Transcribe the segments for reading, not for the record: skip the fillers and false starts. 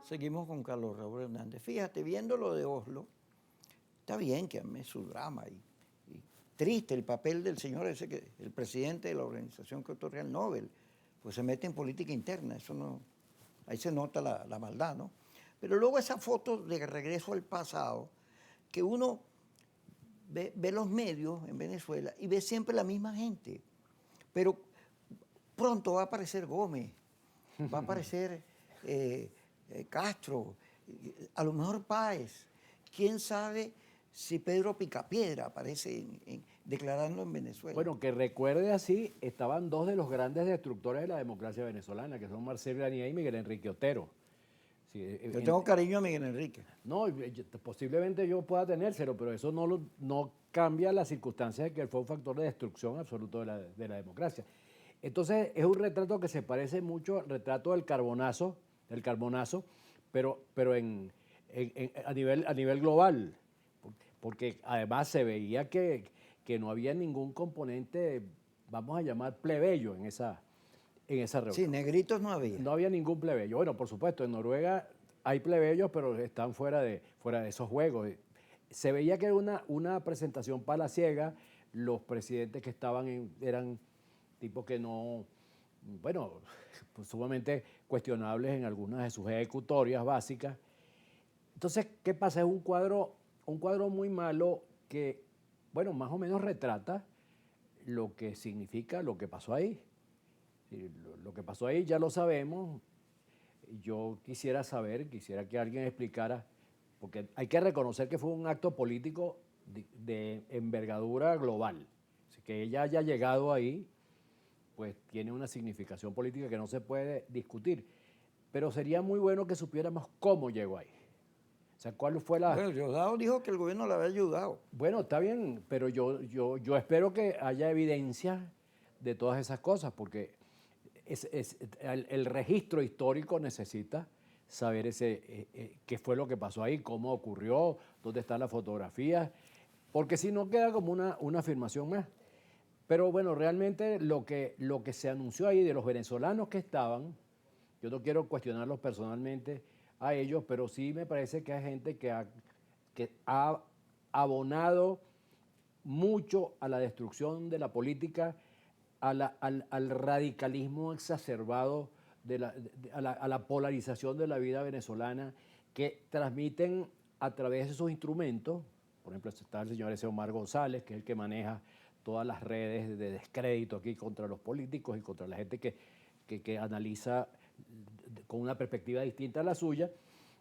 Seguimos con Carlos Raúl Hernández. Fíjate, viendo lo de Oslo, está bien que ame su drama y triste el papel del señor ese, que el presidente de la organización que otorga el Nobel, pues se mete en política interna, eso no, ahí se nota la maldad, ¿no? Pero luego esa foto de regreso al pasado, que uno ve los medios en Venezuela y ve siempre la misma gente, pero pronto va a aparecer Gómez, va a aparecer Castro, a lo mejor Páez, quién sabe si Pedro Picapiedra aparece declarando en Venezuela. Bueno, que recuerde así, estaban dos de los grandes destructores de la democracia venezolana, que son Marcel Granier y Miguel Enrique Otero. Sí, yo tengo cariño a Miguel Enrique. No, posiblemente yo pueda tenérselo, pero eso no cambia las circunstancias de que él fue un factor de destrucción absoluto de la democracia. Entonces, es un retrato que se parece mucho al retrato del Carbonazo, pero a nivel global, porque además se veía que no había ningún componente, vamos a llamar plebeyo en esa reunión. Sí, negritos no había. No había ningún plebeyo. Bueno, por supuesto, en Noruega hay plebeyos, pero están fuera de esos juegos. Se veía que era una presentación palaciega. Los presidentes que estaban eran tipos que no, bueno, pues sumamente cuestionables en algunas de sus ejecutorias básicas. Entonces, ¿qué pasa? Es un cuadro muy malo que, bueno, más o menos retrata lo que significa lo que pasó ahí. Lo que pasó ahí ya lo sabemos. Yo quisiera que alguien explicara, porque hay que reconocer que fue un acto político de envergadura global. Así que ella haya llegado ahí, pues tiene una significación política que no se puede discutir. Pero sería muy bueno que supiéramos cómo llegó ahí. O sea, ¿cuál fue la...? Bueno, Diosdado dijo que el gobierno le había ayudado. Bueno, está bien, pero yo espero que haya evidencia de todas esas cosas, porque el registro histórico necesita saber qué fue lo que pasó ahí, cómo ocurrió, dónde están las fotografías, porque si no queda como una afirmación más. Pero bueno, realmente lo que se anunció ahí de los venezolanos que estaban, yo no quiero cuestionarlos personalmente a ellos, pero sí me parece que hay gente que ha abonado mucho a la destrucción de la política, al radicalismo exacerbado, a la polarización de la vida venezolana, que transmiten a través de esos instrumentos. Por ejemplo, está el señor ese Omar González, que es el que maneja todas las redes de descrédito aquí contra los políticos y contra la gente que analiza con una perspectiva distinta a la suya.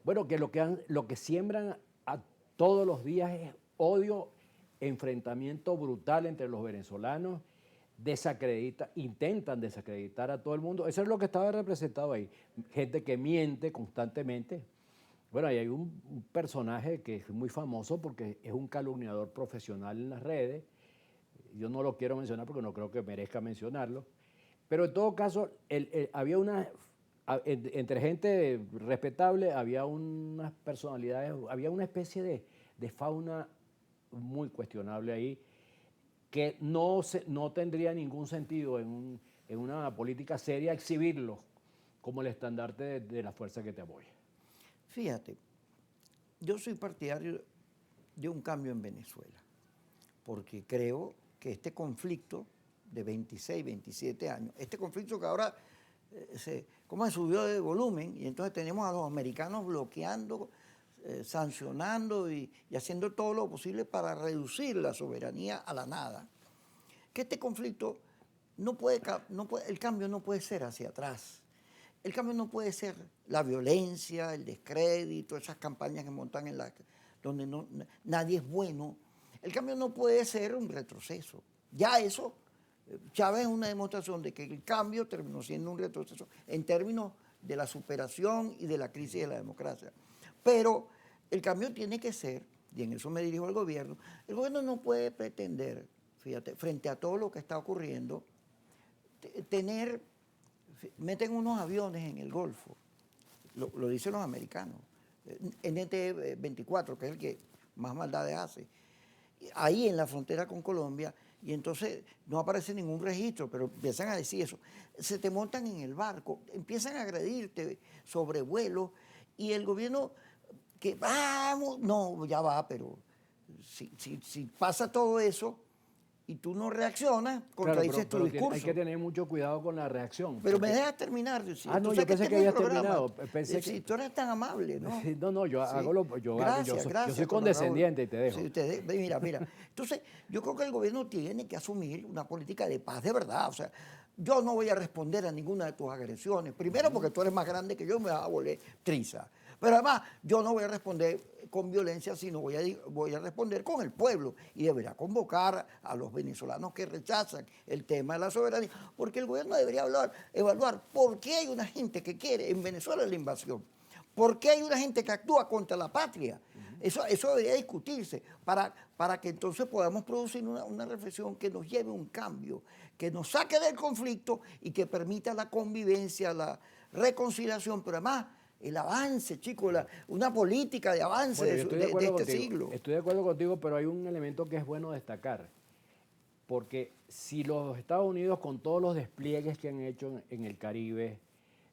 Bueno, que lo que siembran a todos los días es odio, enfrentamiento brutal entre los venezolanos, intentan desacreditar a todo el mundo. Eso es lo que estaba representado ahí. Gente que miente constantemente. Bueno, ahí hay un personaje que es muy famoso porque es un calumniador profesional en las redes. Yo no lo quiero mencionar porque no creo que merezca mencionarlo. Pero en todo caso, había entre gente respetable, había unas personalidades, había una especie de fauna muy cuestionable ahí, que no tendría ningún sentido en una política seria exhibirlo como el estandarte de la fuerza que te apoya. Fíjate, yo soy partidario de un cambio en Venezuela, porque creo que este conflicto de 26, 27 años, este conflicto que ahora se subió de volumen, y entonces tenemos a los americanos bloqueando, sancionando y haciendo todo lo posible para reducir la soberanía a la nada. Que este conflicto el cambio no puede ser hacia atrás. El cambio no puede ser la violencia, el descrédito, esas campañas que montan donde nadie es bueno. El cambio no puede ser un retroceso. Ya eso, Chávez es una demostración de que el cambio terminó siendo un retroceso en términos de la superación y de la crisis de la democracia. Pero el cambio tiene que ser, y en eso me dirijo al gobierno, el gobierno no puede pretender, fíjate, frente a todo lo que está ocurriendo, meten unos aviones en el Golfo, lo dicen los americanos, NT-24, que es el que más maldades hace, ahí en la frontera con Colombia, y entonces no aparece ningún registro, pero empiezan a decir eso. Se te montan en el barco, empiezan a agredirte sobre vuelos, Y el gobierno, que vamos, no, ya va, pero si pasa todo eso y tú no reaccionas, contradices tu discurso. Hay que tener mucho cuidado con la reacción. Pero me dejas terminar. No, yo pensé que habías terminado. Si tú eres tan amable, ¿no? No, yo Sí. hago lo... Yo soy Raúl. condescendiente y te dejo. Sí, mira. Entonces, yo creo que el gobierno tiene que asumir una política de paz de verdad. O sea, yo no voy a responder a ninguna de tus agresiones. Primero porque tú eres más grande que yo, me vas a volver triza. Pero además, yo no voy a responder con violencia, sino voy a responder con el pueblo. Y debería convocar a los venezolanos que rechazan el tema de la soberanía, porque el gobierno debería evaluar por qué hay una gente que quiere en Venezuela la invasión. ¿Por qué hay una gente que actúa contra la patria? Eso debería discutirse para que entonces podamos producir una reflexión que nos lleve a un cambio, que nos saque del conflicto y que permita la convivencia, la reconciliación, pero además el avance, chicos, una política de avance de este siglo. Estoy de acuerdo contigo, pero hay un elemento que es bueno destacar. Porque si los Estados Unidos, con todos los despliegues que han hecho en el Caribe,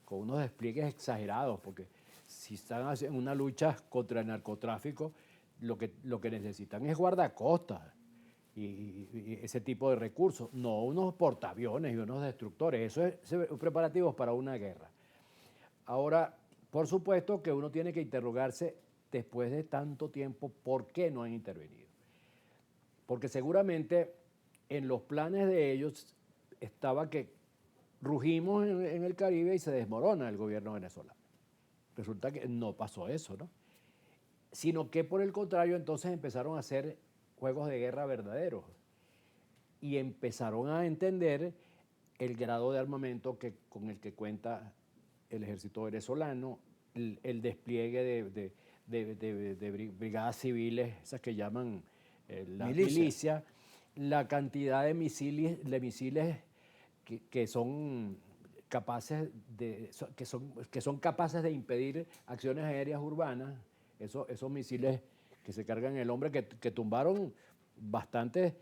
con unos despliegues exagerados, porque si están en una lucha contra el narcotráfico, lo que necesitan es guardacostas y ese tipo de recursos, no unos portaaviones y unos destructores. Eso es preparativos para una guerra. Ahora, por supuesto que uno tiene que interrogarse después de tanto tiempo por qué no han intervenido. Porque seguramente en los planes de ellos estaba que rugimos en el Caribe y se desmorona el gobierno venezolano. Resulta que no pasó eso, ¿no? Sino que por el contrario entonces empezaron a hacer juegos de guerra verdaderos y empezaron a entender el grado de armamento con el que cuenta el ejército venezolano, el despliegue de brigadas civiles, esas que llaman las milicias, la cantidad de misiles que son capaces que son capaces de impedir acciones aéreas urbanas, esos misiles que se cargan el hombre, que tumbaron bastantes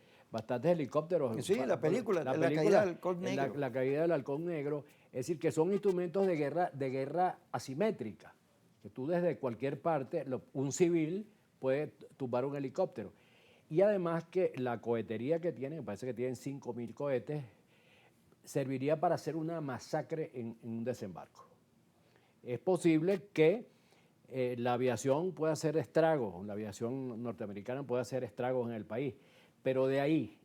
helicópteros. Sí, la película, la caída del halcón negro. La caída del halcón negro. Es decir, que son instrumentos de guerra asimétrica, que tú desde cualquier parte, un civil puede tumbar un helicóptero. Y además que la cohetería que tienen, parece que tienen 5.000 cohetes, serviría para hacer una masacre en un desembarco. Es posible que la aviación pueda hacer estragos, la aviación norteamericana puede hacer estragos en el país, pero de ahí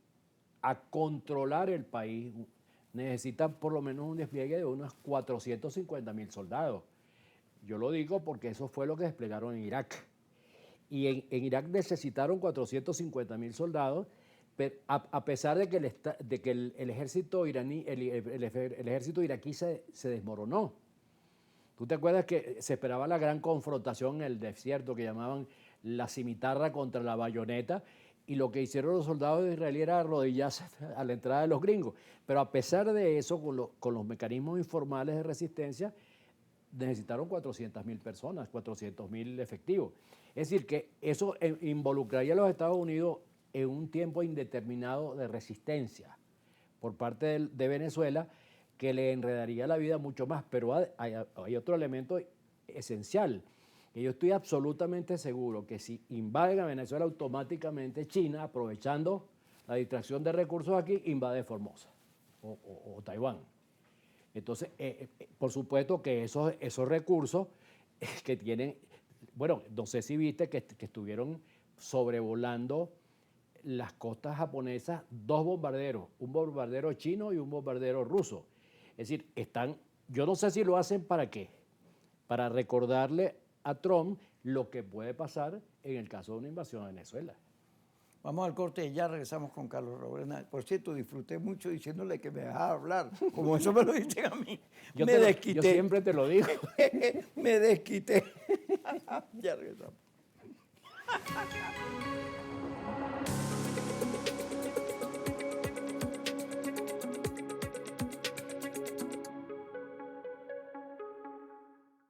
a controlar el país necesitan por lo menos un despliegue de unos 450.000 soldados. Yo lo digo porque eso fue lo que desplegaron en Irak. Y en Irak necesitaron 450.000 soldados, pero a pesar de que el ejército iraní, el ejército iraquí se desmoronó. ¿Tú te acuerdas que se esperaba la gran confrontación en el desierto que llamaban la cimitarra contra la bayoneta? Y lo que hicieron los soldados israelíes era arrodillarse a la entrada de los gringos. Pero a pesar de eso, con los mecanismos informales de resistencia, necesitaron 400.000 personas, 400.000 efectivos. Es decir, que eso involucraría a los Estados Unidos en un tiempo indeterminado de resistencia por parte de Venezuela, que le enredaría la vida mucho más. Pero hay otro elemento esencial, que yo estoy absolutamente seguro que si invaden a Venezuela, automáticamente China, aprovechando la distracción de recursos aquí, invade Formosa o Taiwán. Entonces, por supuesto que esos recursos que tienen, bueno, no sé si viste que estuvieron sobrevolando las costas japonesas 2 bombarderos, un bombardero chino y un bombardero ruso. Es decir, yo no sé si lo hacen para qué, para recordarle a Trump lo que puede pasar en el caso de una invasión a Venezuela. Vamos al corte y ya regresamos con Carlos Roberna. Por cierto, disfruté mucho diciéndole que me dejaba hablar, como eso me lo dicen a mí. Me desquité. Yo siempre te lo digo. Me desquité. Ya regresamos.